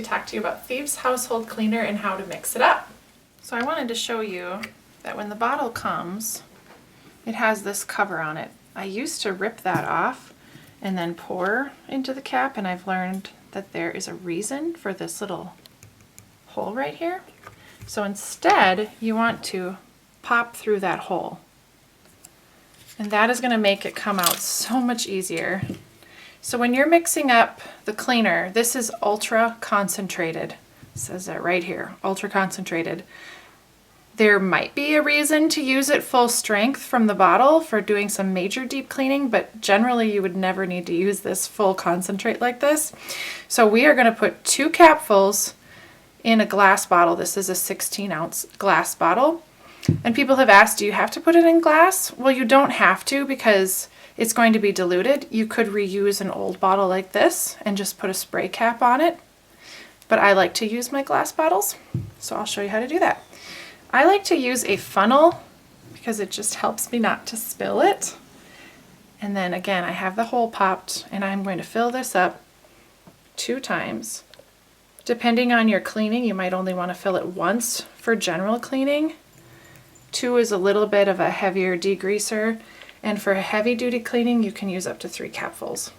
talk to you about Thieves Household Cleaner and how to mix it up. So I wanted to show you that when the bottle comes, it has this cover on it. I used to rip that off and then pour into the cap, and I've learned that there is a reason for this little hole right here. So instead, you want to pop through that hole. And that is going to make it come out so much easier. So when you're mixing up the cleaner, this is ultra concentrated. It says that right here, ultra concentrated. There might be a reason to use it full strength from the bottle for doing some major deep cleaning, but generally you would never need to use this full concentrate like this. So we are going to put 2 capfuls in a glass bottle. This is a 16-ounce glass bottle. And people have asked, do you have to put it in glass? Well, you don't have to, because it's going to be diluted. You could reuse an old bottle like this and just put a spray cap on it. But I like to use my glass bottles, so I'll show you how to do that. I like to use a funnel because it just helps me not to spill it. And then again, I have the hole popped, and I'm going to fill this up 2 times. Depending on your cleaning, you might only want to fill it once for general cleaning. 2 is a little bit of a heavier degreaser, and for heavy duty cleaning you can use up to 3 capfuls.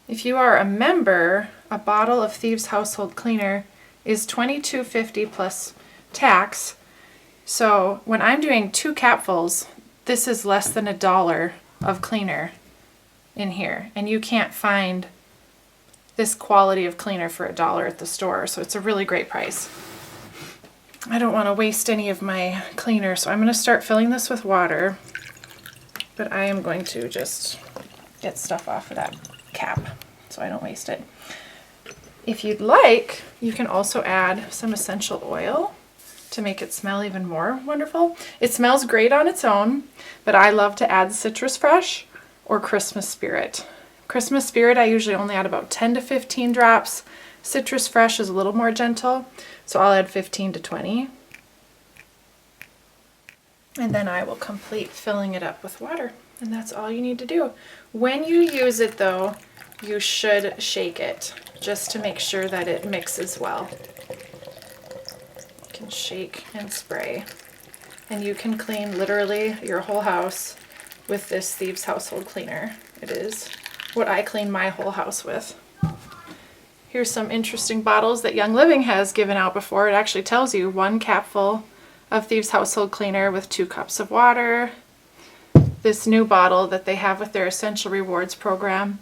If you are a member, a bottle of Thieves Household Cleaner is $22.50 plus tax. So when I'm doing 2 capfuls, this is less than $1 of cleaner in here, and you can't find this quality of cleaner for $1 at the store, so it's a really great price. I don't want to waste any of my cleaner, so I'm going to start filling this with water, but I am going to just get stuff off of that cap so I don't waste it. If you'd like, you can also add some essential oil to make it smell even more wonderful. It smells great on its own, but I love to add Citrus Fresh or Christmas Spirit. Christmas Spirit, I usually only add about 10 to 15 drops. Citrus Fresh is a little more gentle, so I'll add 15 to 20. And then I will complete filling it up with water, and that's all you need to do. When you use it though, you should shake it just to make sure that it mixes well. You can shake and spray, and you can clean literally your whole house with this Thieves Household Cleaner. It is what I clean my whole house with. Here's some interesting bottles that Young Living has given out before. It actually tells you 1 capful of Thieves Household Cleaner with 2 cups of water. This new bottle that they have with their Essential Rewards program,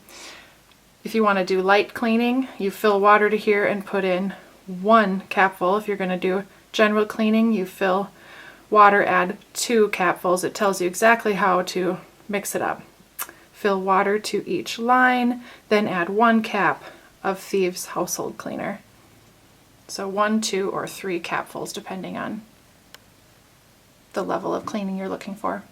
if you want to do light cleaning, you fill water to here and put in 1 capful. If you're going to do general cleaning, you fill water, add 2 capfuls. It tells you exactly how to mix it up. Fill water to each line, then add 1 cap of Thieves Household Cleaner. So 1, 2, or 3 capfuls depending on the level of cleaning you're looking for.